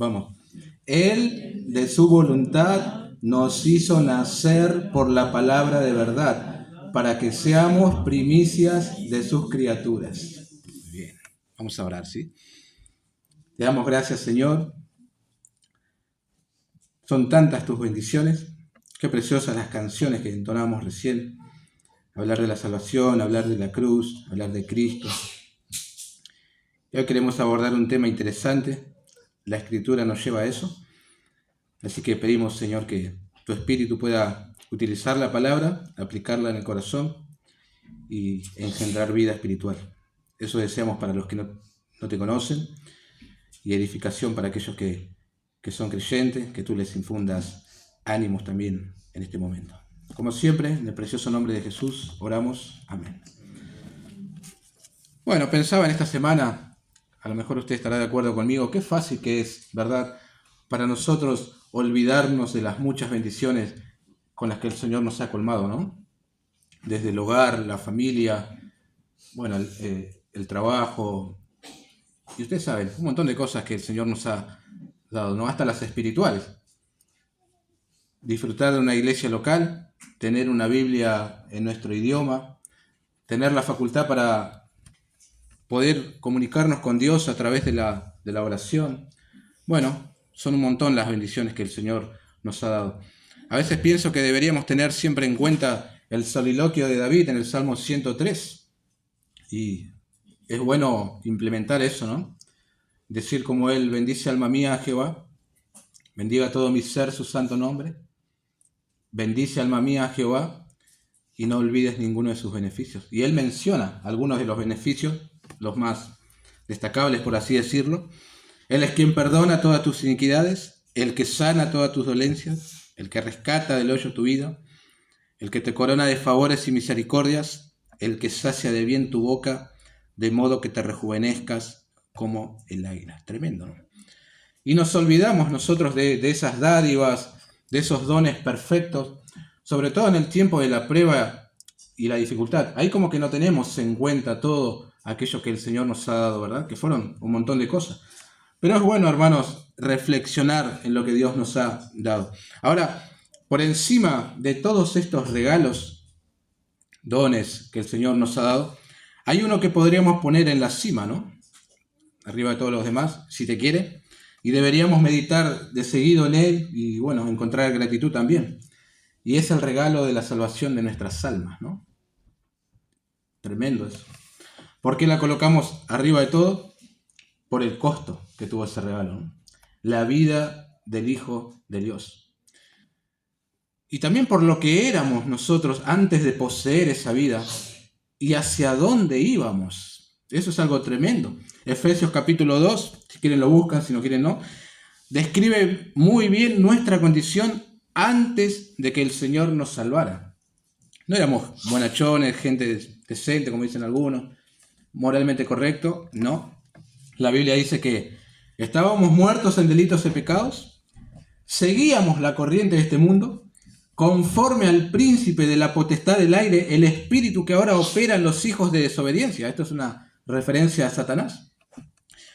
Vamos. Él, de su voluntad, nos hizo nacer por la palabra de verdad, para que seamos primicias de sus criaturas. Bien, vamos a orar, ¿sí? Te damos gracias, Señor. Son tantas tus bendiciones. Qué preciosas las canciones que entonamos recién. Hablar de la salvación, hablar de la cruz, hablar de Cristo. Y hoy queremos abordar un tema interesante. La Escritura nos lleva a eso. Así que pedimos, Señor, que tu Espíritu pueda utilizar la palabra, aplicarla en el corazón y engendrar vida espiritual. Eso deseamos para los que no te conocen y edificación para aquellos que son creyentes, que tú les infundas ánimos también en este momento. Como siempre, en el precioso nombre de Jesús, oramos. Amén. Bueno, pensaba en esta semana, a lo mejor usted estará de acuerdo conmigo, qué fácil que es, ¿verdad?, para nosotros olvidarnos de las muchas bendiciones con las que el Señor nos ha colmado, ¿no? Desde el hogar, la familia, bueno, el trabajo, y ustedes saben, un montón de cosas que el Señor nos ha dado, ¿no? Hasta las espirituales. Disfrutar de una iglesia local, tener una Biblia en nuestro idioma, tener la facultad para poder comunicarnos con Dios a través de la oración. Bueno, son un montón las bendiciones que el Señor nos ha dado. A veces pienso que deberíamos tener siempre en cuenta el soliloquio de David en el Salmo 103. Y es bueno implementar eso, ¿no? Decir como él: bendice alma mía a Jehová, bendiga todo mi ser su santo nombre. Bendice alma mía a Jehová y no olvides ninguno de sus beneficios. Y él menciona algunos de los beneficios, los más destacables, por así decirlo. Él es quien perdona todas tus iniquidades, el que sana todas tus dolencias, el que rescata del hoyo tu vida, el que te corona de favores y misericordias, el que sacia de bien tu boca, de modo que te rejuvenezcas como el águila. Tremendo, ¿no? Y nos olvidamos nosotros de esas dádivas, de esos dones perfectos, sobre todo en el tiempo de la prueba y la dificultad. Ahí como que no tenemos en cuenta todo aquello que el Señor nos ha dado, ¿verdad? Que fueron un montón de cosas. Pero es bueno, hermanos, reflexionar en lo que Dios nos ha dado. Ahora, por encima de todos estos regalos, dones que el Señor nos ha dado, hay uno que podríamos poner en la cima, ¿no? Arriba de todos los demás, si te quiere. Y deberíamos meditar de seguido en él y, bueno, encontrar gratitud también. Y es el regalo de la salvación de nuestras almas, ¿no? Tremendo eso. ¿Por qué la colocamos arriba de todo? Por el costo que tuvo ese regalo, ¿no? La vida del Hijo de Dios. Y también por lo que éramos nosotros antes de poseer esa vida y hacia dónde íbamos. Eso es algo tremendo. Efesios capítulo 2, si quieren lo buscan, si no quieren no, describe muy bien nuestra condición antes de que el Señor nos salvara. No éramos bonachones, gente decente, como dicen algunos, moralmente correcto, no. La Biblia dice que estábamos muertos en delitos y pecados, seguíamos la corriente de este mundo, conforme al príncipe de la potestad del aire, el espíritu que ahora opera en los hijos de desobediencia. Esto es una referencia a Satanás.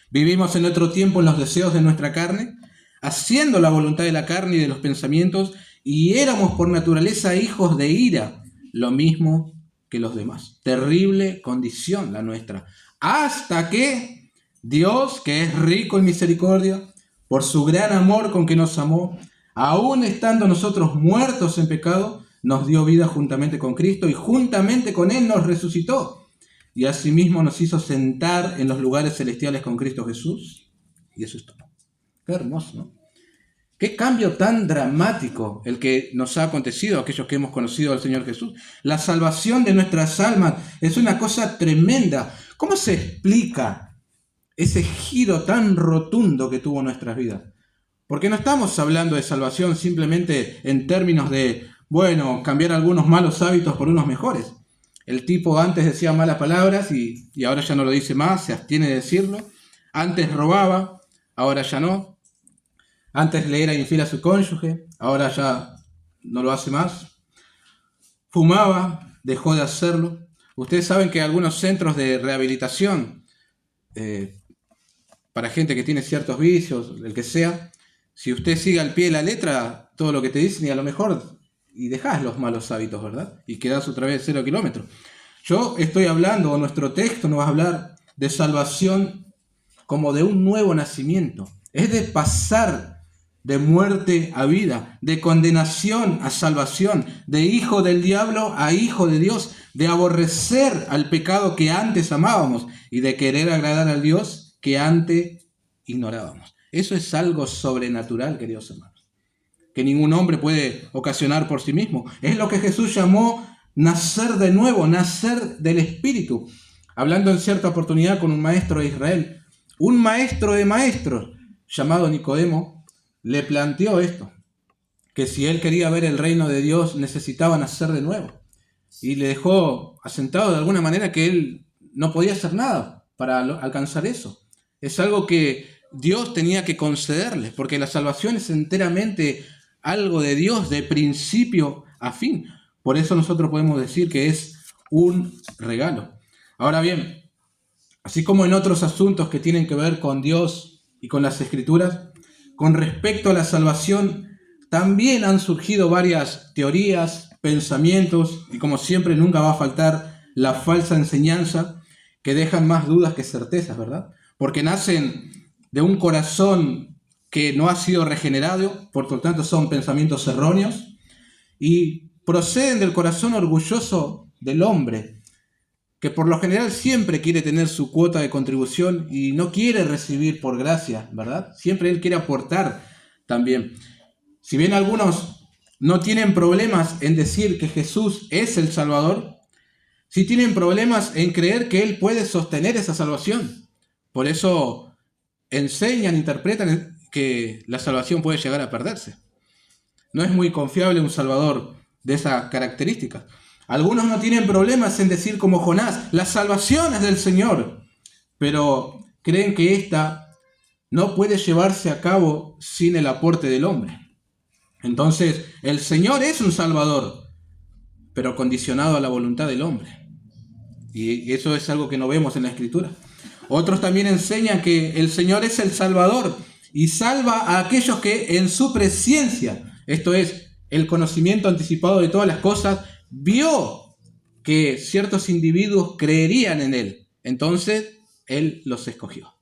Vivimos en otro tiempo en los deseos de nuestra carne, haciendo la voluntad de la carne y de los pensamientos, y éramos por naturaleza hijos de ira, lo mismo que los demás. Terrible condición la nuestra. Hasta que Dios, que es rico en misericordia, por su gran amor con que nos amó, aun estando nosotros muertos en pecado, nos dio vida juntamente con Cristo y juntamente con Él nos resucitó. Y asimismo nos hizo sentar en los lugares celestiales con Cristo Jesús. Y eso es todo. Qué hermoso, ¿no? Qué cambio tan dramático el que nos ha acontecido a aquellos que hemos conocido al Señor Jesús. La salvación de nuestras almas es una cosa tremenda. ¿Cómo se explica ese giro tan rotundo que tuvo nuestras vidas? Porque no estamos hablando de salvación simplemente en términos de, bueno, cambiar algunos malos hábitos por unos mejores. El tipo antes decía malas palabras y ahora ya no lo dice más, se abstiene de decirlo. Antes robaba, ahora ya no. Antes le era infiel a su cónyuge, ahora ya no lo hace más. Fumaba, dejó de hacerlo. Ustedes saben que algunos centros de rehabilitación para gente que tiene ciertos vicios, el que sea, si usted sigue al pie de la letra todo lo que te dicen y a lo mejor y dejás los malos hábitos, ¿verdad? Y quedás otra vez 0 kilómetros. Yo estoy hablando, o nuestro texto nos va a hablar de salvación como de un nuevo nacimiento. Es de pasar de muerte a vida, de condenación a salvación, de hijo del diablo a hijo de Dios, de aborrecer al pecado que antes amábamos y de querer agradar al Dios que antes ignorábamos. Eso es algo sobrenatural, queridos hermanos, que ningún hombre puede ocasionar por sí mismo. Es lo que Jesús llamó nacer de nuevo, nacer del Espíritu. Hablando en cierta oportunidad con un maestro de Israel, un maestro de maestros llamado Nicodemo le planteó esto, que si él quería ver el reino de Dios necesitaba nacer de nuevo. Y le dejó asentado de alguna manera que él no podía hacer nada para alcanzar eso. Es algo que Dios tenía que concederle, porque la salvación es enteramente algo de Dios, de principio a fin. Por eso nosotros podemos decir que es un regalo. Ahora bien, así como en otros asuntos que tienen que ver con Dios y con las Escrituras, con respecto a la salvación, también han surgido varias teorías, pensamientos, y como siempre nunca va a faltar la falsa enseñanza, que dejan más dudas que certezas, ¿verdad? Porque nacen de un corazón que no ha sido regenerado, por lo tanto son pensamientos erróneos, y proceden del corazón orgulloso del hombre, que por lo general siempre quiere tener su cuota de contribución y no quiere recibir por gracia, ¿verdad? Siempre él quiere aportar también. Si bien algunos no tienen problemas en decir que Jesús es el Salvador, sí tienen problemas en creer que Él puede sostener esa salvación. Por eso enseñan, interpretan que la salvación puede llegar a perderse. No es muy confiable un Salvador de esas características. Algunos no tienen problemas en decir como Jonás, la salvación es del Señor, pero creen que ésta no puede llevarse a cabo sin el aporte del hombre. Entonces, el Señor es un Salvador, pero condicionado a la voluntad del hombre. Y eso es algo que no vemos en la Escritura. Otros también enseñan que el Señor es el Salvador y salva a aquellos que en su presciencia, esto es, el conocimiento anticipado de todas las cosas, vio que ciertos individuos creerían en Él. Entonces, Él los escogió.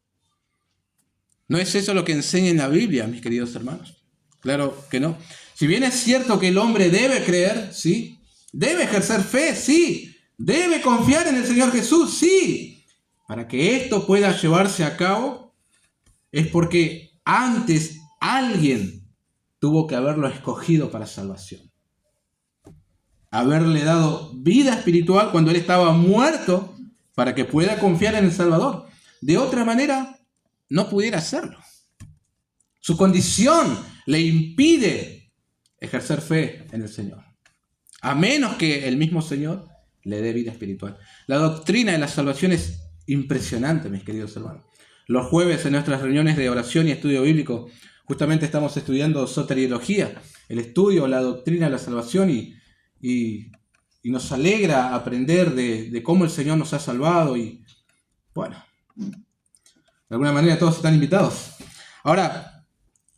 ¿No es eso lo que enseña en la Biblia, mis queridos hermanos? Claro que no. Si bien es cierto que el hombre debe creer, sí, debe ejercer fe, sí, debe confiar en el Señor Jesús, sí, para que esto pueda llevarse a cabo, es porque antes alguien tuvo que haberlo escogido para salvación. Haberle dado vida espiritual cuando él estaba muerto para que pueda confiar en el Salvador. De otra manera, no pudiera hacerlo. Su condición le impide ejercer fe en el Señor, a menos que el mismo Señor le dé vida espiritual. La doctrina de la salvación es impresionante, mis queridos hermanos. Los jueves en nuestras reuniones de oración y estudio bíblico, justamente estamos estudiando soteriología, el estudio, la doctrina de la salvación, y nos alegra aprender de cómo el Señor nos ha salvado. Y bueno, de alguna manera todos están invitados. Ahora,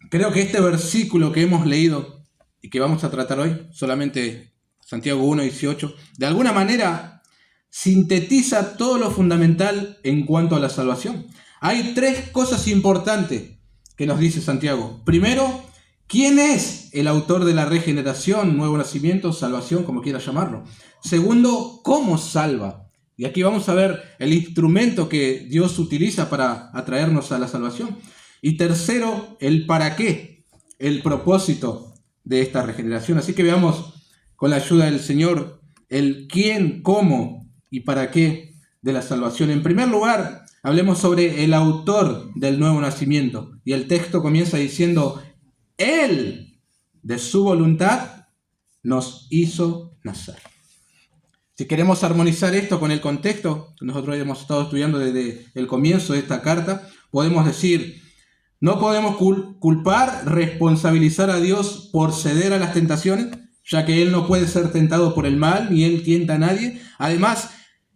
creo que este versículo que hemos leído y que vamos a tratar hoy, solamente Santiago 1:18, de alguna manera sintetiza todo lo fundamental en cuanto a la salvación. Hay tres cosas importantes que nos dice Santiago. Primero, ¿quién es el autor de la regeneración, nuevo nacimiento, salvación, como quiera llamarlo? Segundo, ¿cómo salva? Y aquí vamos a ver el instrumento que Dios utiliza para atraernos a la salvación. Y tercero, el para qué, el propósito de esta regeneración. Así que veamos con la ayuda del Señor el quién, cómo y para qué de la salvación. En primer lugar, hablemos sobre el autor del nuevo nacimiento. Y el texto comienza diciendo: Él, de su voluntad, nos hizo nacer. Si queremos armonizar esto con el contexto que nosotros hemos estado estudiando desde el comienzo de esta carta, podemos decir: no podemos culpar, responsabilizar a Dios por ceder a las tentaciones, ya que Él no puede ser tentado por el mal, ni Él tienta a nadie. Además,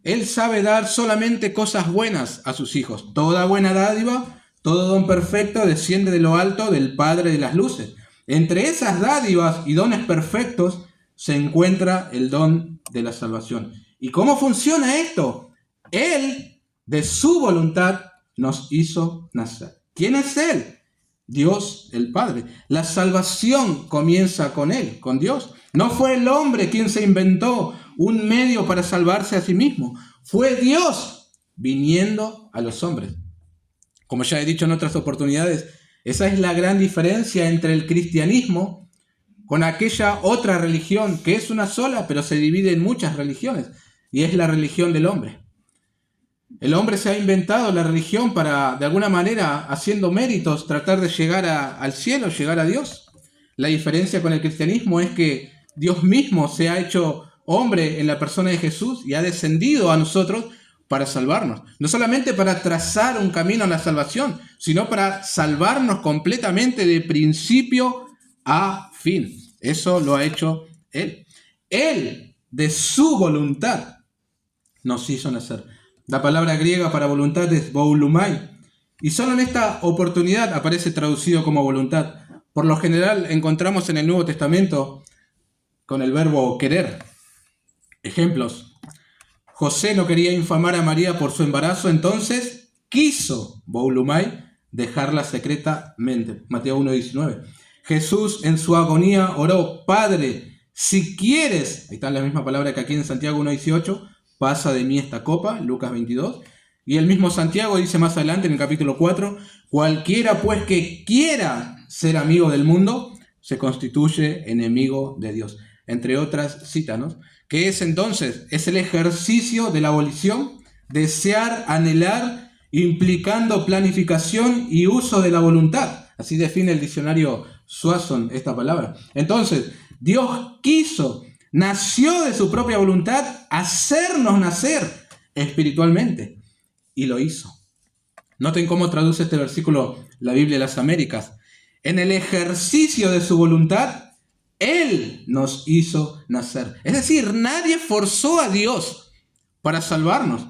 Él sabe dar solamente cosas buenas a sus hijos. Toda buena dádiva Todo don perfecto desciende de lo alto del Padre de las luces. Entre esas dádivas y dones perfectos se encuentra el don de la salvación. ¿Y cómo funciona esto? Él, de su voluntad, nos hizo nacer. ¿Quién es Él? Dios el Padre. La salvación comienza con Él, con Dios. No fue el hombre quien se inventó un medio para salvarse a sí mismo. Fue Dios viniendo a los hombres. Como ya he dicho en otras oportunidades, esa es la gran diferencia entre el cristianismo con aquella otra religión que es una sola, pero se divide en muchas religiones, y es la religión del hombre. El hombre se ha inventado la religión para, de alguna manera, haciendo méritos, tratar de llegar al cielo, llegar a Dios. La diferencia con el cristianismo es que Dios mismo se ha hecho hombre en la persona de Jesús y ha descendido a nosotros para salvarnos. No solamente para trazar un camino a la salvación, sino para salvarnos completamente de principio a fin. Eso lo ha hecho Él. Él, de su voluntad, nos hizo nacer. La palabra griega para voluntad es boulumai, y solo en esta oportunidad aparece traducido como voluntad. Por lo general encontramos en el Nuevo Testamento con el verbo querer. Ejemplos: José no quería infamar a María por su embarazo, entonces quiso, boulumai, dejarla secretamente. Mateo 1:19. Jesús en su agonía oró: Padre, si quieres, ahí está la misma palabra que aquí en Santiago 1:18, pasa de mí esta copa, Lucas 22. Y el mismo Santiago dice más adelante en el capítulo 4, cualquiera pues que quiera ser amigo del mundo, se constituye enemigo de Dios. Entre otras citas, ¿no? ¿Qué es entonces? Es el ejercicio de la volición, desear, anhelar, implicando planificación y uso de la voluntad. Así define el diccionario Soisson esta palabra. Entonces, Dios quiso, nació de su propia voluntad hacernos nacer espiritualmente. Y lo hizo. Noten cómo traduce este versículo la Biblia de las Américas. En el ejercicio de su voluntad, Él nos hizo nacer. Es decir, nadie forzó a Dios para salvarnos.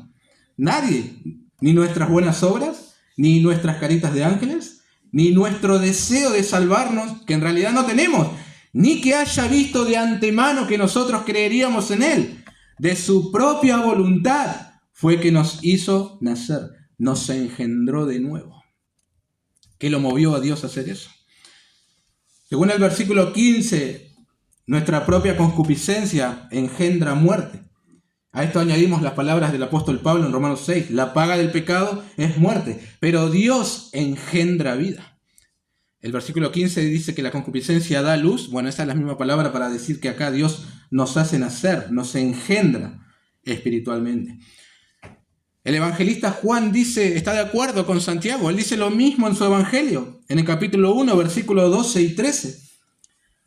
Nadie. Ni nuestras buenas obras, ni nuestras caritas de ángeles, ni nuestro deseo de salvarnos, que en realidad no tenemos, ni que haya visto de antemano que nosotros creeríamos en Él. De su propia voluntad fue que nos hizo nacer, nos engendró de nuevo. ¿Qué lo movió a Dios a hacer eso? Según el versículo 15, nuestra propia concupiscencia engendra muerte. A esto añadimos las palabras del apóstol Pablo en Romanos 6. La paga del pecado es muerte, pero Dios engendra vida. El versículo 15 dice que la concupiscencia da luz. Bueno, esa es la misma palabra para decir que acá Dios nos hace nacer, nos engendra espiritualmente. El evangelista Juan dice, está de acuerdo con Santiago, él dice lo mismo en su evangelio, en el capítulo 1, versículos 12 y 13.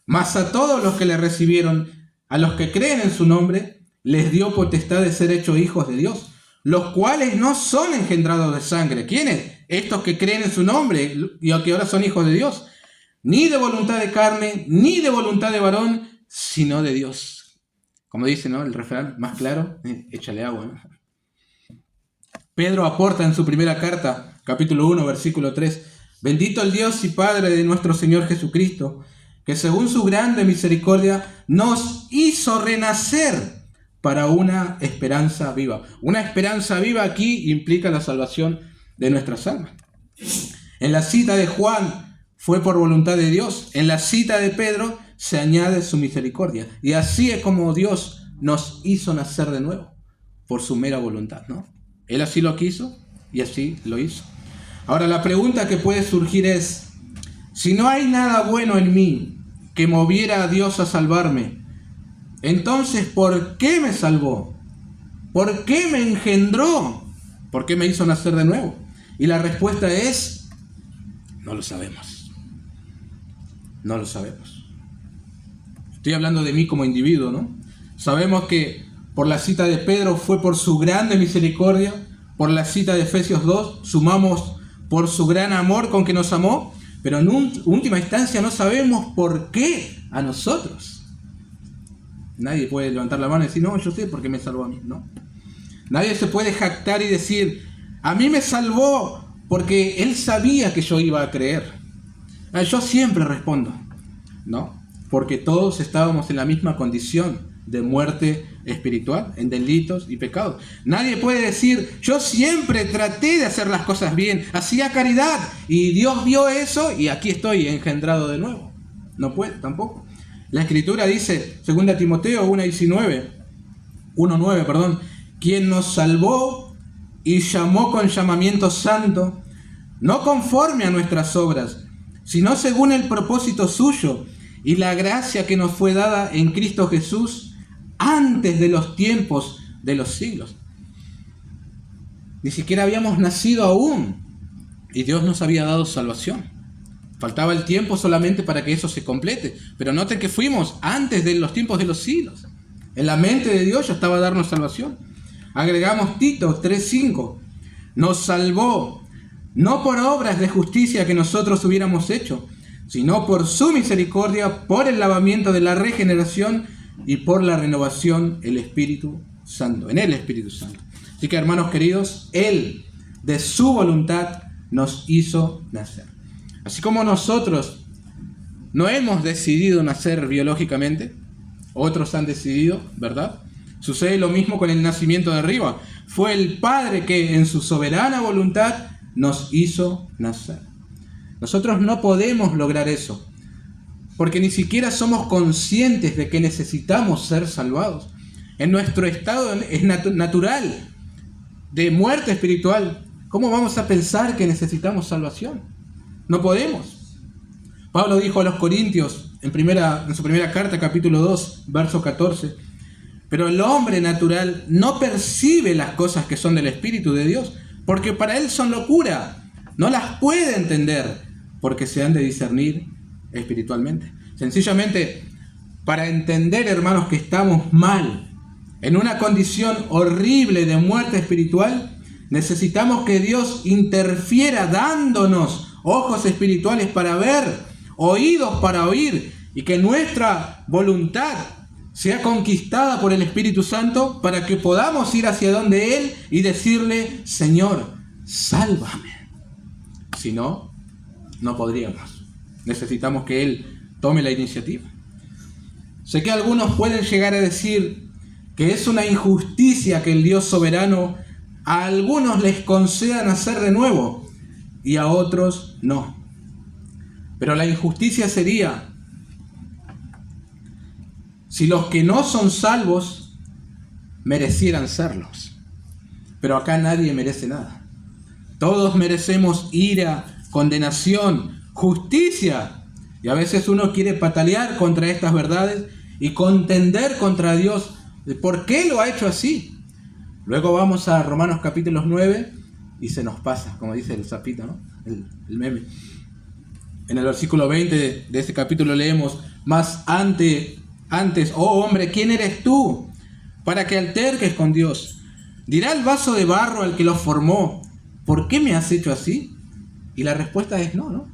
Mas a todos los que le recibieron, a los que creen en su nombre, les dio potestad de ser hechos hijos de Dios, los cuales no son engendrados de sangre. ¿Quiénes? Estos que creen en su nombre y que ahora son hijos de Dios. Ni de voluntad de carne, ni de voluntad de varón, sino de Dios. Como dice, ¿no?, el refrán más claro, échale agua, ¿no? Pedro aporta en su primera carta, capítulo 1, versículo 3, bendito el Dios y Padre de nuestro Señor Jesucristo, que según su grande misericordia nos hizo renacer para una esperanza viva. Una esperanza viva aquí implica la salvación de nuestras almas. En la cita de Juan fue por voluntad de Dios. En la cita de Pedro se añade su misericordia. Y así es como Dios nos hizo nacer de nuevo, por su mera voluntad, ¿no? Él así lo quiso y así lo hizo. Ahora la pregunta que puede surgir es, si no hay nada bueno en mí que moviera a Dios a salvarme, entonces ¿por qué me salvó? ¿Por qué me engendró? ¿Por qué me hizo nacer de nuevo? Y la respuesta es, no lo sabemos. No lo sabemos. Estoy hablando de mí como individuo, ¿no? Sabemos que por la cita de Pedro fue por su grande misericordia. Por la cita de Efesios 2 sumamos por su gran amor con que nos amó. Pero en última instancia no sabemos por qué a nosotros. Nadie puede levantar la mano y decir, no, yo sé por qué me salvó a mí. No. Nadie se puede jactar y decir, a mí me salvó porque Él sabía que yo iba a creer. Yo siempre respondo, ¿no? Porque todos estábamos en la misma condición de muerte espiritual, en delitos y pecados. Nadie puede decir, yo siempre traté de hacer las cosas bien, hacía caridad, y Dios vio eso y aquí estoy engendrado de nuevo. No puede, tampoco. La Escritura dice, 2 Timoteo 1:9, quien nos salvó y llamó con llamamiento santo, no conforme a nuestras obras, sino según el propósito suyo y la gracia que nos fue dada en Cristo Jesús antes de los tiempos de los siglos. Ni siquiera habíamos nacido aún y Dios nos había dado salvación. Faltaba el tiempo solamente para que eso se complete. Pero noten que fuimos antes de los tiempos de los siglos. En la mente de Dios ya estaba a darnos salvación. Agregamos Tito 3:5. Nos salvó, no por obras de justicia que nosotros hubiéramos hecho, sino por su misericordia, por el lavamiento de la regeneración y por la renovación el Espíritu Santo, en el Espíritu Santo. Así que, hermanos queridos, Él, de su voluntad, nos hizo nacer. Así como nosotros no hemos decidido nacer biológicamente, otros han decidido, ¿verdad? Sucede lo mismo con el nacimiento de arriba. Fue el Padre que en su soberana voluntad nos hizo nacer. Nosotros no podemos lograr eso, porque ni siquiera somos conscientes de que necesitamos ser salvados. En nuestro estado natural de muerte espiritual, ¿cómo vamos a pensar que necesitamos salvación? No podemos. Pablo dijo a los Corintios en su primera carta, capítulo 2, verso 14, pero el hombre natural no percibe las cosas que son del Espíritu de Dios, porque para él son locura, no las puede entender, porque se han de discernir espiritualmente. Sencillamente, para entender, hermanos, que estamos mal, en una condición horrible de muerte espiritual, necesitamos que Dios interfiera dándonos ojos espirituales para ver, oídos para oír, y que nuestra voluntad sea conquistada por el Espíritu Santo para que podamos ir hacia donde Él y decirle, Señor, sálvame. Si no, no podríamos. Necesitamos que Él tome la iniciativa. Sé que algunos pueden llegar a decir que es una injusticia que el Dios soberano a algunos les conceda nacer de nuevo y a otros no. Pero la injusticia sería si los que no son salvos merecieran serlos. Pero acá nadie merece nada. Todos merecemos ira, condenación, justicia. Y a veces uno quiere patalear contra estas verdades y contender contra Dios. ¿Por qué lo ha hecho así? Luego vamos a Romanos capítulo 9 y se nos pasa, como dice el sapito, ¿no? El meme. En el versículo 20 de este capítulo leemos, mas antes, oh hombre, ¿quién eres tú para que alterques con Dios? Dirá el vaso de barro al que lo formó, ¿por qué me has hecho así? Y la respuesta es no.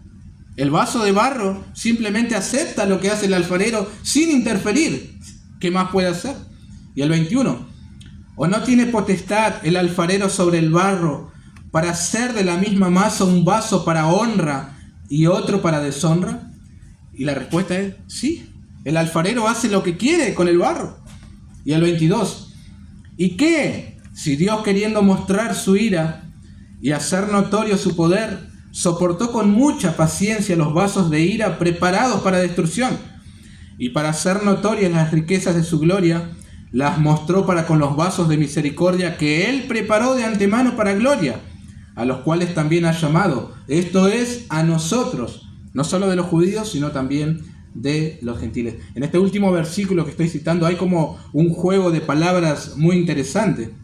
El vaso de barro simplemente acepta lo que hace el alfarero sin interferir. ¿Qué más puede hacer? Y el 21. ¿O no tiene potestad el alfarero sobre el barro para hacer de la misma masa un vaso para honra y otro para deshonra? Y la respuesta es sí. El alfarero hace lo que quiere con el barro. Y el 22. ¿Y qué? Si Dios, queriendo mostrar su ira y hacer notorio su poder, soportó con mucha paciencia los vasos de ira preparados para destrucción, y para hacer notorias las riquezas de su gloria, las mostró para con los vasos de misericordia que Él preparó de antemano para gloria, a los cuales también ha llamado, esto es, a nosotros, no solo de los judíos, sino también de los gentiles. En este último versículo que estoy citando hay como un juego de palabras muy interesante.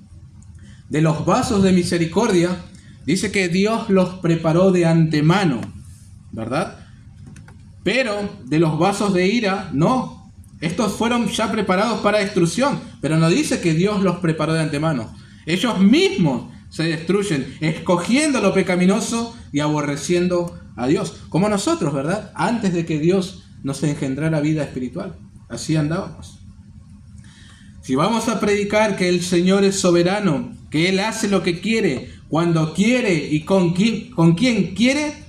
De los vasos de misericordia, dice que Dios los preparó de antemano, ¿verdad? Pero de los vasos de ira, no. Estos fueron ya preparados para destrucción, pero no dice que Dios los preparó de antemano. Ellos mismos se destruyen, escogiendo lo pecaminoso y aborreciendo a Dios. Como nosotros, ¿verdad? Antes de que Dios nos engendrara vida espiritual. Así andábamos. Si vamos a predicar que el Señor es soberano, que Él hace lo que quiere, cuando quiere y con quien quiere,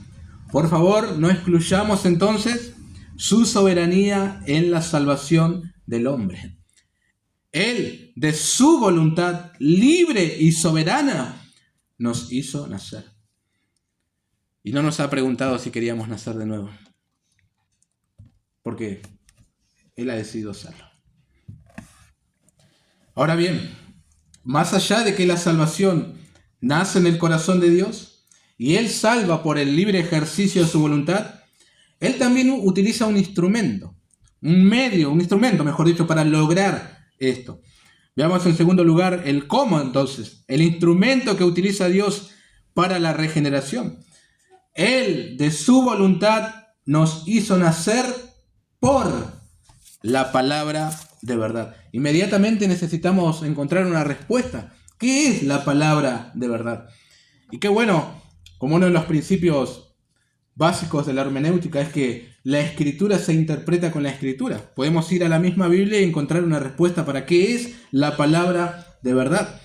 por favor, no excluyamos entonces su soberanía en la salvación del hombre. Él, de su voluntad libre y soberana, nos hizo nacer. Y no nos ha preguntado si queríamos nacer de nuevo, porque Él ha decidido hacerlo. Ahora bien, más allá de que la salvación nace en el corazón de Dios y Él salva por el libre ejercicio de su voluntad, Él también utiliza un instrumento, mejor dicho, para lograr esto. Veamos en segundo lugar el cómo entonces, el instrumento que utiliza Dios para la regeneración. Él, de su voluntad, nos hizo nacer por la palabra de verdad. Inmediatamente necesitamos encontrar una respuesta. ¿Qué es la palabra de verdad? Y qué bueno, como uno de los principios básicos de la hermenéutica es que la escritura se interpreta con la escritura. Podemos ir a la misma Biblia y encontrar una respuesta para qué es la palabra de verdad.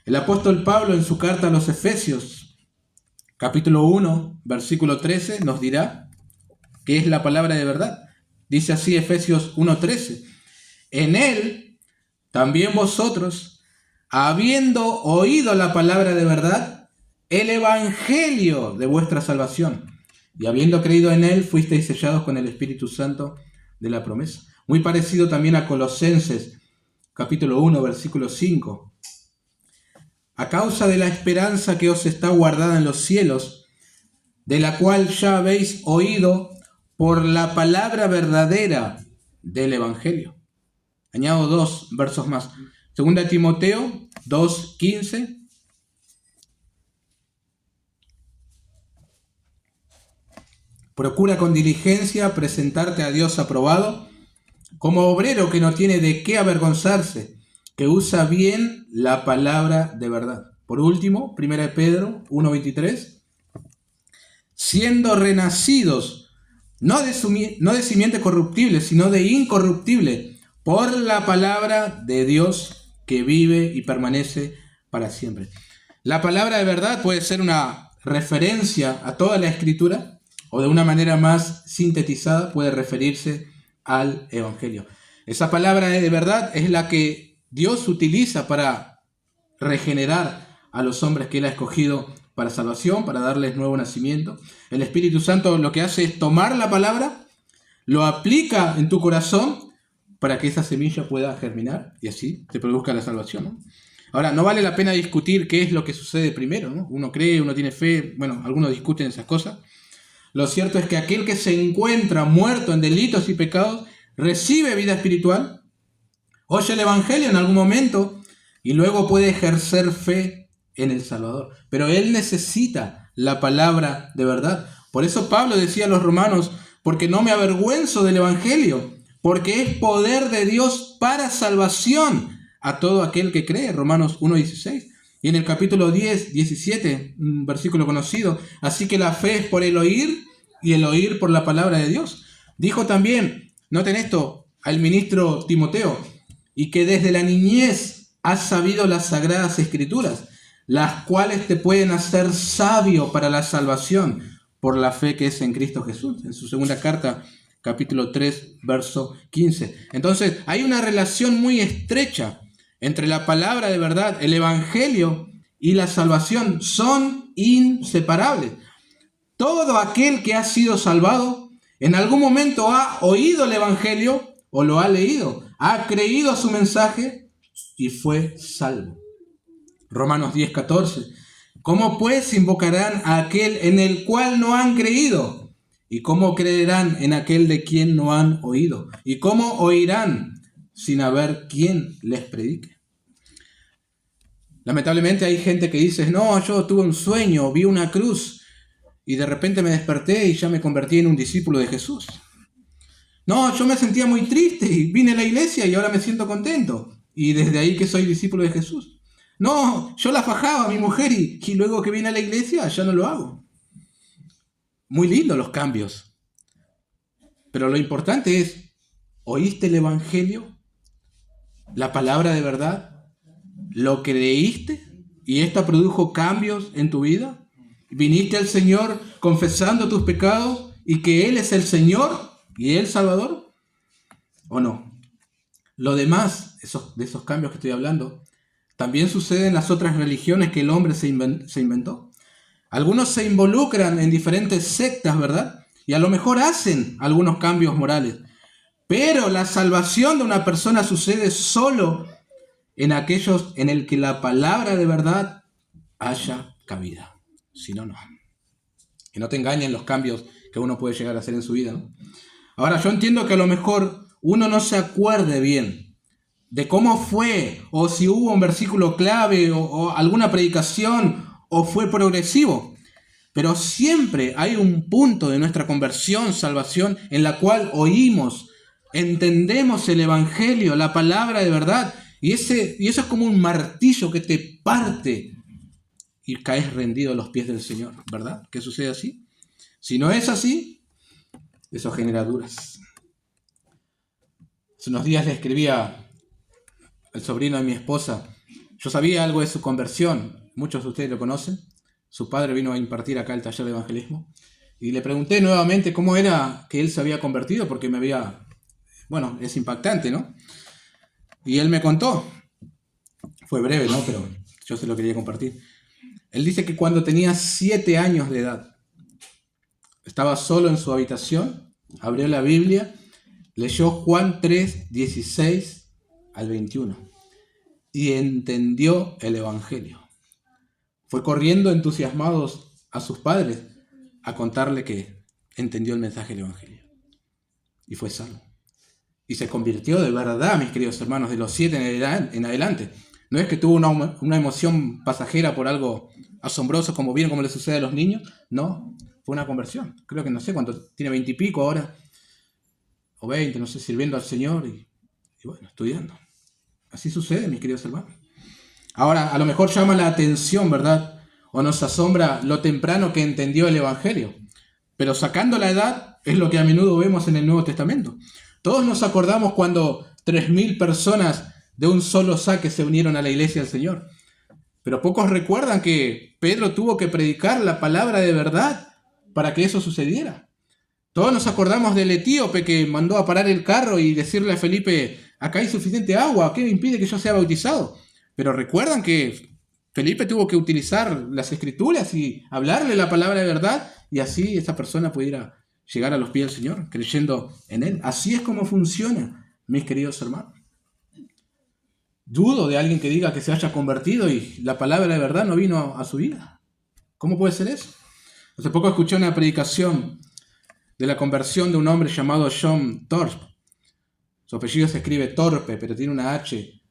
El apóstol Pablo en su carta a los Efesios, capítulo 1, versículo 13, nos dirá qué es la palabra de verdad. Dice así Efesios 1:13. En él también vosotros, habiendo oído la palabra de verdad, el evangelio de vuestra salvación, y habiendo creído en él, fuisteis sellados con el Espíritu Santo de la promesa. Muy parecido también a Colosenses, capítulo 1, versículo 5. A causa de la esperanza que os está guardada en los cielos, de la cual ya habéis oído por la palabra verdadera del evangelio. Añado 2 versos más. 2 Timoteo 2:15. Procura con diligencia presentarte a Dios aprobado, como obrero que no tiene de qué avergonzarse, que usa bien la palabra de verdad. Por último, 1 Pedro 1:23. Siendo renacidos, no de simiente corruptible, sino de incorruptible, por la palabra de Dios que vive y permanece para siempre. La palabra de verdad puede ser una referencia a toda la Escritura, o de una manera más sintetizada puede referirse al Evangelio. Esa palabra de verdad es la que Dios utiliza para regenerar a los hombres que Él ha escogido para salvación, para darles nuevo nacimiento. El Espíritu Santo lo que hace es tomar la palabra, lo aplica en tu corazón para que esa semilla pueda germinar y así te produzca la salvación, ¿no? Ahora, no vale la pena discutir qué es lo que sucede primero, ¿no? Uno cree, uno tiene fe, bueno, algunos discuten esas cosas. Lo cierto es que aquel que se encuentra muerto en delitos y pecados recibe vida espiritual, oye el Evangelio en algún momento y luego puede ejercer fe en el Salvador. Pero él necesita la palabra de verdad. Por eso Pablo decía a los romanos, porque no me avergüenzo del Evangelio, porque es poder de Dios para salvación a todo aquel que cree. Romanos 1:16. Y en el capítulo 10:17, un versículo conocido, así que la fe es por el oír y el oír por la palabra de Dios. Dijo también, noten esto, al ministro Timoteo, y que desde la niñez has sabido las sagradas escrituras, las cuales te pueden hacer sabio para la salvación por la fe que es en Cristo Jesús. En su segunda carta, capítulo 3, verso 15. Entonces, hay una relación muy estrecha entre la palabra de verdad, el Evangelio y la salvación. Son inseparables. Todo aquel que ha sido salvado en algún momento ha oído el Evangelio o lo ha leído, ha creído a su mensaje y fue salvo. Romanos 10:14. ¿Cómo pues invocarán a aquel en el cual no han creído? ¿Y cómo creerán en aquel de quien no han oído? ¿Y cómo oirán sin haber quien les predique? Lamentablemente hay gente que dice, no, yo tuve un sueño, vi una cruz y de repente me desperté y ya me convertí en un discípulo de Jesús. No, yo me sentía muy triste y vine a la iglesia y ahora me siento contento. Y desde ahí que soy discípulo de Jesús. No, yo la fajaba a mi mujer y luego que vine a la iglesia ya no lo hago. Muy lindo los cambios. Pero lo importante es, ¿oíste el Evangelio? ¿La palabra de verdad? ¿Lo creíste? y esta produjo cambios en tu vida. ¿Viniste al Señor confesando tus pecados y que Él es el Señor y el Salvador? ¿O no? Lo demás, de esos cambios que estoy hablando, también sucede en las otras religiones que el hombre se inventó. Algunos se involucran en diferentes sectas, ¿verdad? Y a lo mejor hacen algunos cambios morales. Pero la salvación de una persona sucede solo en aquellos en el que la palabra de verdad haya cabida. Si no, no. Que no te engañen los cambios que uno puede llegar a hacer en su vida, ¿no? Ahora, yo entiendo que a lo mejor uno no se acuerde bien de cómo fue, o si hubo un versículo clave, o alguna predicación, o fue progresivo. Pero siempre hay un punto de nuestra conversión, salvación, en la cual oímos, entendemos el Evangelio, la palabra de verdad, y eso es como un martillo que te parte y caes rendido a los pies del Señor, ¿verdad? ¿Qué sucede así? Si no es así, eso genera dudas. Hace unos días le escribía al sobrino de mi esposa. Yo sabía algo de su conversión, muchos de ustedes lo conocen. Su padre vino a impartir acá el taller de evangelismo. Y le pregunté nuevamente cómo era que él se había convertido, porque bueno, es impactante, ¿no? Y él me contó. Fue breve, ¿no? Pero yo se lo quería compartir. Él dice que cuando tenía 7 años de edad, estaba solo en su habitación, abrió la Biblia, leyó Juan 3, 16 al 21 y entendió el Evangelio. Fue corriendo entusiasmados a sus padres a contarle que entendió el mensaje del Evangelio. Y fue salvo. Y se convirtió de verdad, mis queridos hermanos, de los 7 en adelante. No es que tuvo una emoción pasajera por algo asombroso como le sucede a los niños. No, fue una conversión. Creo que no sé cuánto, tiene 20 y pico ahora. O 20, no sé, sirviendo al Señor y bueno, estudiando. Así sucede, mis queridos hermanos. Ahora, a lo mejor llama la atención, ¿verdad? O nos asombra lo temprano que entendió el Evangelio. Pero sacando la edad, es lo que a menudo vemos en el Nuevo Testamento. Todos nos acordamos cuando 3.000 personas de un solo saque se unieron a la iglesia del Señor. Pero pocos recuerdan que Pedro tuvo que predicar la palabra de verdad para que eso sucediera. Todos nos acordamos del etíope que mandó a parar el carro y decirle a Felipe, acá hay suficiente agua, ¿qué impide que yo sea bautizado? Pero recuerdan que Felipe tuvo que utilizar las escrituras y hablarle la palabra de verdad y así esa persona pudiera llegar a los pies del Señor, creyendo en Él. Así es como funciona, mis queridos hermanos. Dudo de alguien que diga que se haya convertido y la palabra de verdad no vino a su vida. ¿Cómo puede ser eso? Hace poco escuché una predicación de la conversión de un hombre llamado John Thorpe. Su apellido se escribe Torpe, pero tiene una H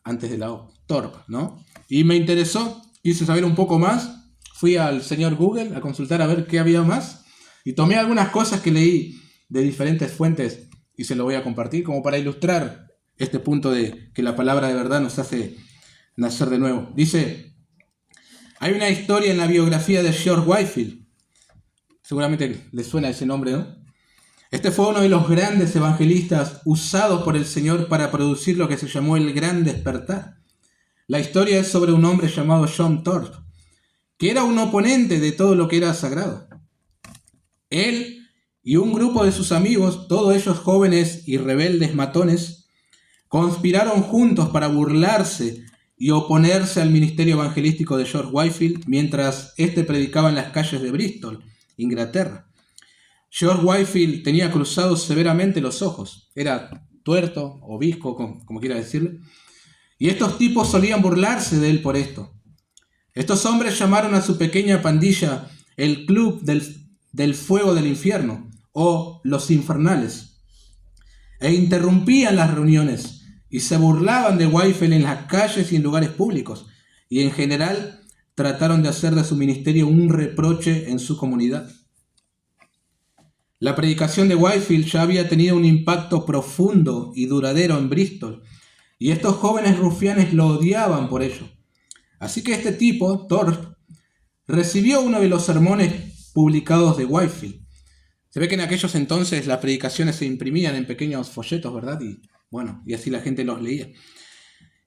antes de la O. Thorpe, ¿no? Y me interesó, quise saber un poco más. Fui al señor Google a consultar a ver qué había más. Y tomé algunas cosas que leí de diferentes fuentes y se lo voy a compartir como para ilustrar este punto de que la palabra de verdad nos hace nacer de nuevo. Dice, hay una historia en la biografía de George Whitefield. Seguramente le suena ese nombre, ¿no? Este fue uno de los grandes evangelistas usados por el Señor para producir lo que se llamó el Gran Despertar. La historia es sobre un hombre llamado John Thorpe, que era un oponente de todo lo que era sagrado. Él y un grupo de sus amigos, todos ellos jóvenes y rebeldes matones, conspiraron juntos para burlarse y oponerse al ministerio evangelístico de George Whitefield mientras éste predicaba en las calles de Bristol, Inglaterra. George Whitefield tenía cruzados severamente los ojos, era tuerto o visco, como quiera decirle, y estos tipos solían burlarse de él por esto. Estos hombres llamaron a su pequeña pandilla el Club del Fuego del Infierno, o los Infernales, e interrumpían las reuniones y se burlaban de Whitefield en las calles y en lugares públicos, y en general trataron de hacer de su ministerio un reproche en su comunidad. La predicación de Whitefield ya había tenido un impacto profundo y duradero en Bristol, y estos jóvenes rufianes lo odiaban por ello. Así que este tipo, Thorpe, recibió uno de los sermones publicados de Whitefield. Se ve que en aquellos entonces las predicaciones se imprimían en pequeños folletos, ¿verdad? Y así la gente los leía.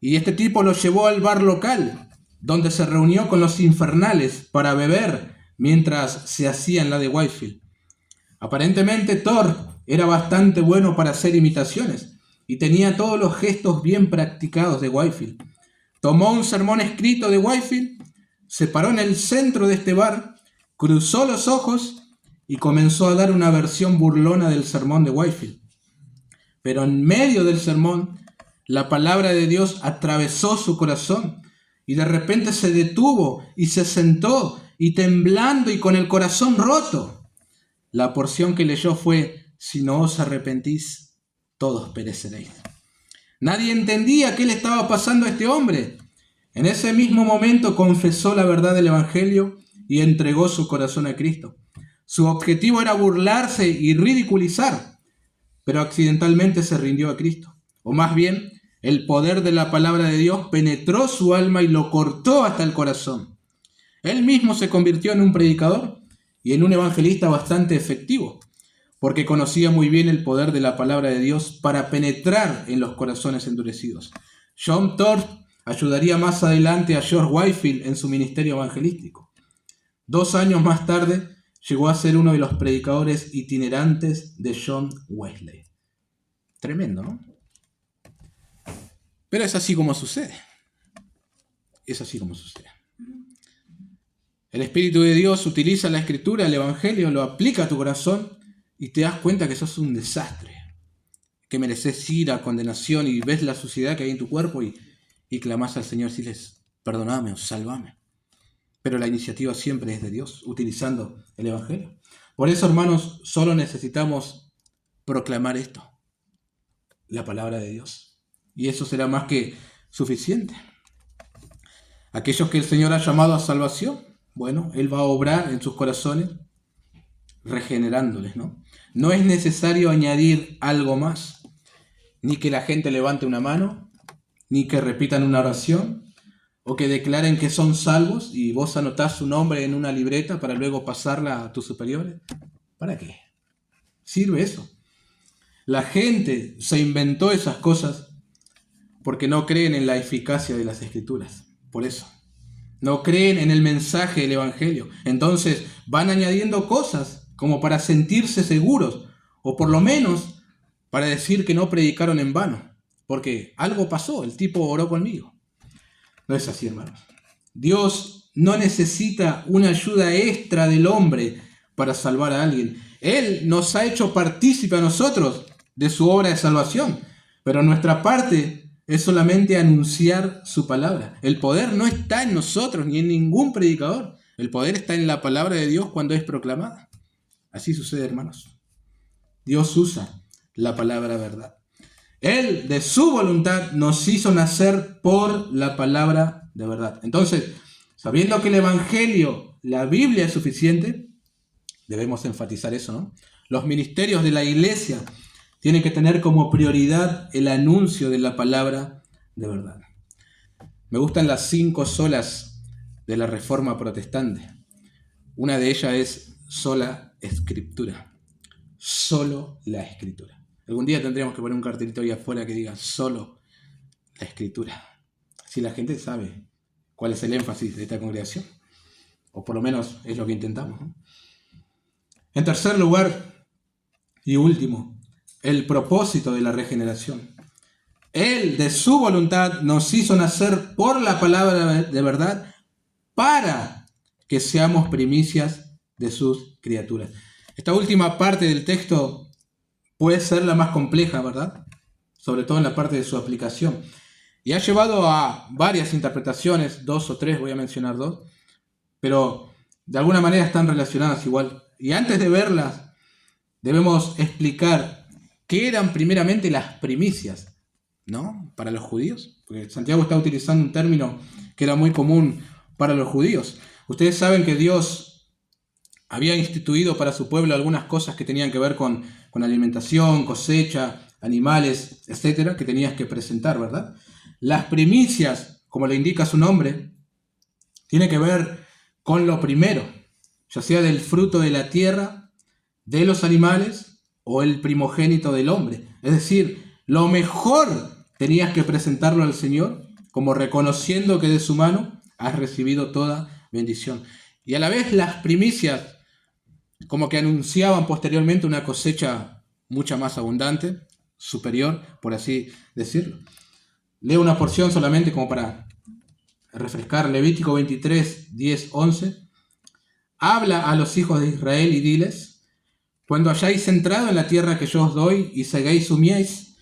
Y este tipo lo llevó al bar local donde se reunió con los infernales para beber mientras se hacían la de Whitefield. Aparentemente Thor era bastante bueno para hacer imitaciones y tenía todos los gestos bien practicados de Whitefield. Tomó un sermón escrito de Whitefield, se paró en el centro de este bar, cruzó los ojos y comenzó a dar una versión burlona del sermón de Whitefield. Pero en medio del sermón, la palabra de Dios atravesó su corazón y de repente se detuvo y se sentó y temblando y con el corazón roto. La porción que leyó fue: si no os arrepentís, todos pereceréis. Nadie entendía qué le estaba pasando a este hombre. En ese mismo momento confesó la verdad del Evangelio y entregó su corazón a Cristo. Su objetivo era burlarse y ridiculizar, pero accidentalmente se rindió a Cristo. O más bien, el poder de la palabra de Dios penetró su alma y lo cortó hasta el corazón. Él mismo se convirtió en un predicador y en un evangelista bastante efectivo, porque conocía muy bien el poder de la palabra de Dios para penetrar en los corazones endurecidos. John Thorpe ayudaría más adelante a George Whitefield en su ministerio evangelístico. 2 años más tarde, llegó a ser uno de los predicadores itinerantes de John Wesley. Tremendo, ¿no? Pero es así como sucede. Es así como sucede. El Espíritu de Dios utiliza la Escritura, el Evangelio, lo aplica a tu corazón y te das cuenta que sos un desastre, que mereces ira, condenación y ves la suciedad que hay en tu cuerpo y clamás al Señor y dices: perdóname o sálvame. Pero la iniciativa siempre es de Dios, utilizando el Evangelio. Por eso, hermanos, solo necesitamos proclamar esto, la palabra de Dios. Y eso será más que suficiente. Aquellos que el Señor ha llamado a salvación, bueno, Él va a obrar en sus corazones, regenerándoles, ¿no? No es necesario añadir algo más, ni que la gente levante una mano, ni que repitan una oración, o que declaren que son salvos y vos anotás su nombre en una libreta para luego pasarla a tus superiores. ¿Para qué sirve eso? La gente se inventó esas cosas porque no creen en la eficacia de las Escrituras. Por eso. No creen en el mensaje del Evangelio. Entonces van añadiendo cosas como para sentirse seguros, o por lo menos para decir que no predicaron en vano. Porque algo pasó, el tipo oró conmigo. No es así, hermanos. Dios no necesita una ayuda extra del hombre para salvar a alguien. Él nos ha hecho partícipe a nosotros de su obra de salvación, pero nuestra parte es solamente anunciar su palabra. El poder no está en nosotros ni en ningún predicador. El poder está en la palabra de Dios cuando es proclamada. Así sucede, hermanos. Dios usa la palabra verdad. Él, de su voluntad, nos hizo nacer por la palabra de verdad. Entonces, sabiendo que el Evangelio, la Biblia es suficiente, debemos enfatizar eso, ¿no? Los ministerios de la iglesia tienen que tener como prioridad el anuncio de la palabra de verdad. Me gustan las 5 solas de la Reforma Protestante. Una de ellas es sola Escritura. Solo la Escritura. Algún día tendríamos que poner un cartelito ahí afuera que diga solo la Escritura. Así la gente sabe cuál es el énfasis de esta congregación. O por lo menos es lo que intentamos, ¿no? En tercer lugar y último, el propósito de la regeneración. Él, de su voluntad, nos hizo nacer por la palabra de verdad para que seamos primicias de sus criaturas. Esta última parte del texto puede ser la más compleja, ¿verdad? Sobre todo en la parte de su aplicación. Y ha llevado a varias interpretaciones, 2 o 3, voy a mencionar 2, pero de alguna manera están relacionadas igual. Y antes de verlas, debemos explicar qué eran primeramente las primicias, ¿no? Para los judíos. Porque Santiago está utilizando un término que era muy común para los judíos. Ustedes saben que Dios había instituido para su pueblo algunas cosas que tenían que ver con alimentación, cosecha, animales, etcétera, que tenías que presentar, ¿verdad? Las primicias, como le indica su nombre, tiene que ver con lo primero, ya sea del fruto de la tierra, de los animales o el primogénito del hombre. Es decir, lo mejor tenías que presentarlo al Señor, como reconociendo que de su mano has recibido toda bendición. Y a la vez las primicias como que anunciaban posteriormente una cosecha mucha más abundante, superior, por así decirlo. Leo una porción solamente como para refrescar. Levítico 23, 10, 11. Habla a los hijos de Israel y diles: cuando hayáis entrado en la tierra que yo os doy y segáis su mies,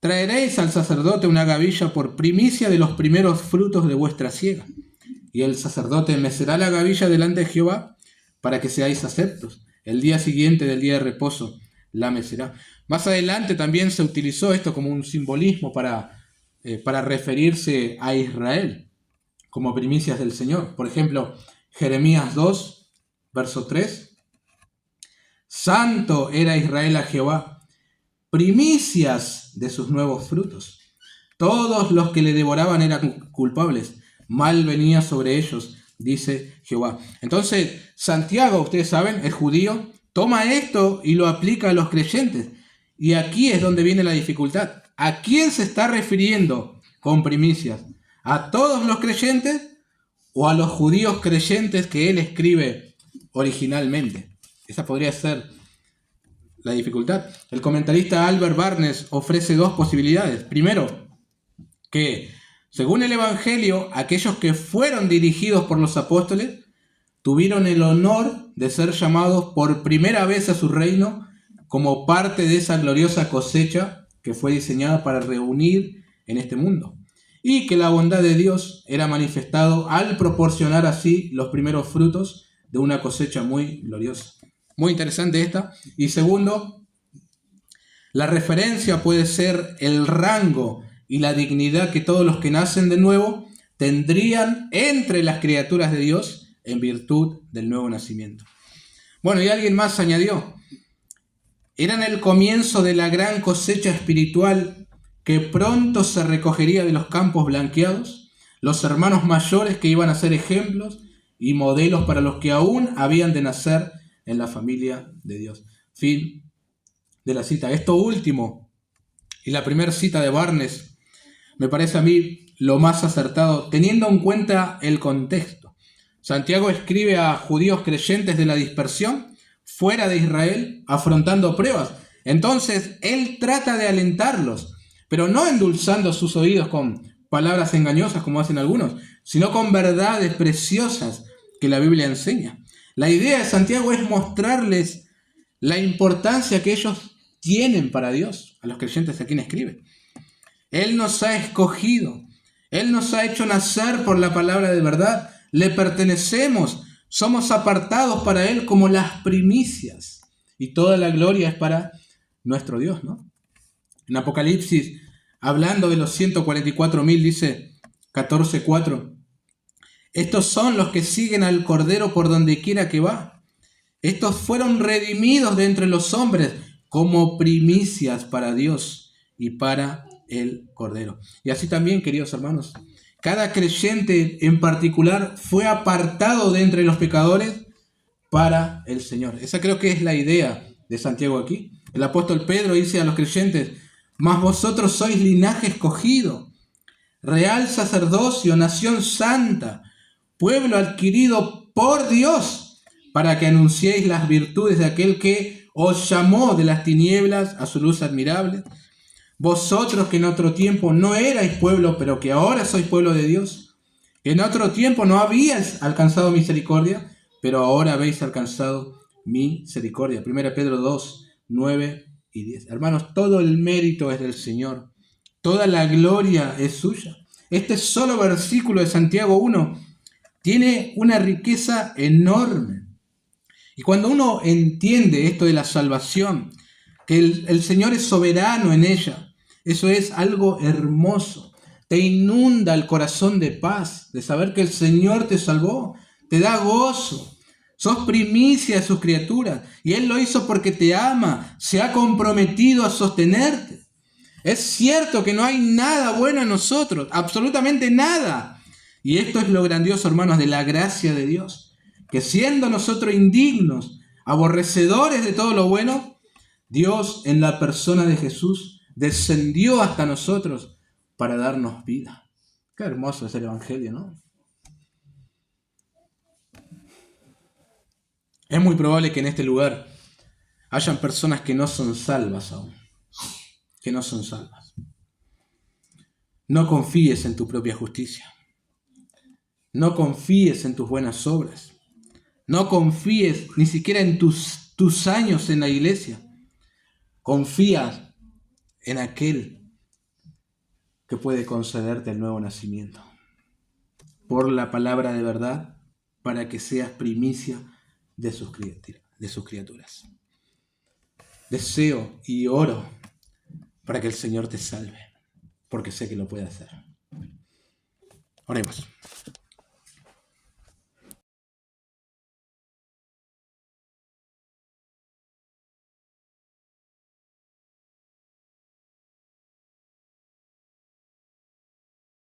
traeréis al sacerdote una gavilla por primicia de los primeros frutos de vuestra siega. Y el sacerdote mecerá la gavilla delante de Jehová para que seáis aceptos. El día siguiente del día de reposo la mecerá. Más adelante también se utilizó esto como un simbolismo para referirse a Israel como primicias del Señor. Por ejemplo, Jeremías 2, verso 3. Santo era Israel a Jehová, primicias de sus nuevos frutos. Todos los que le devoraban eran culpables. Mal venía sobre ellos, dice Jehová. Entonces, Santiago, ustedes saben, es judío, toma esto y lo aplica a los creyentes. Y aquí es donde viene la dificultad. ¿A quién se está refiriendo con primicias? ¿A todos los creyentes o a los judíos creyentes que él escribe originalmente? Esa podría ser la dificultad. El comentarista Albert Barnes ofrece dos posibilidades. Primero, que según el Evangelio, aquellos que fueron dirigidos por los apóstoles tuvieron el honor de ser llamados por primera vez a su reino como parte de esa gloriosa cosecha que fue diseñada para reunir en este mundo. Y que la bondad de Dios era manifestado al proporcionar así los primeros frutos de una cosecha muy gloriosa. Muy interesante esta. Y segundo, la referencia puede ser el rango y la dignidad que todos los que nacen de nuevo tendrían entre las criaturas de Dios en virtud del nuevo nacimiento. Bueno, y alguien más añadió: eran el comienzo de la gran cosecha espiritual que pronto se recogería de los campos blanqueados, los hermanos mayores que iban a ser ejemplos y modelos para los que aún habían de nacer en la familia de Dios. Fin de la cita. Esto último y la primera cita de Barnes me parece a mí lo más acertado, teniendo en cuenta el contexto. Santiago escribe a judíos creyentes de la dispersión fuera de Israel, afrontando pruebas. Entonces, él trata de alentarlos, pero no endulzando sus oídos con palabras engañosas como hacen algunos, sino con verdades preciosas que la Biblia enseña. La idea de Santiago es mostrarles la importancia que ellos tienen para Dios, a los creyentes a quien escribe. Él nos ha escogido, Él nos ha hecho nacer por la palabra de verdad, le pertenecemos, somos apartados para Él como las primicias, y toda la gloria es para nuestro Dios, ¿no? En Apocalipsis, hablando de los 144.000, dice 14:4, estos son los que siguen al Cordero por donde quiera que va. Estos fueron redimidos de entre los hombres como primicias para Dios y para el Cordero. Y así también, queridos hermanos, cada creyente en particular fue apartado de entre los pecadores para el Señor. Esa creo que es la idea de Santiago aquí. El apóstol Pedro dice a los creyentes: mas vosotros sois linaje escogido, real sacerdocio, nación santa, pueblo adquirido por Dios, para que anunciéis las virtudes de aquel que os llamó de las tinieblas a su luz admirable. Vosotros que en otro tiempo no erais pueblo, pero que ahora sois pueblo de Dios, que en otro tiempo no habíais alcanzado misericordia, pero ahora habéis alcanzado misericordia. 1 Pedro 2, 9 y 10. Hermanos, todo el mérito es del Señor, toda la gloria es suya. Este solo versículo de Santiago 1 tiene una riqueza enorme. Y cuando uno entiende esto de la salvación, que el Señor es soberano en ella, eso es algo hermoso. Te inunda el corazón de paz, de saber que el Señor te salvó, te da gozo. Sos primicia de sus criaturas y Él lo hizo porque te ama, se ha comprometido a sostenerte. Es cierto que no hay nada bueno en nosotros, absolutamente nada. Y esto es lo grandioso, hermanos, de la gracia de Dios, que siendo nosotros indignos, aborrecedores de todo lo bueno, Dios en la persona de Jesús descendió hasta nosotros para darnos vida. Qué hermoso es el Evangelio, ¿no? Es muy probable que en este lugar hayan personas que no son salvas aún, que no son salvas. No confíes en tu propia justicia. No confíes en tus buenas obras. No confíes ni siquiera en tus años en la iglesia. Confía en aquel que puede concederte el nuevo nacimiento por la palabra de verdad, para que seas primicia de sus criaturas. Deseo y oro para que el Señor te salve, porque sé que lo puede hacer. Oremos.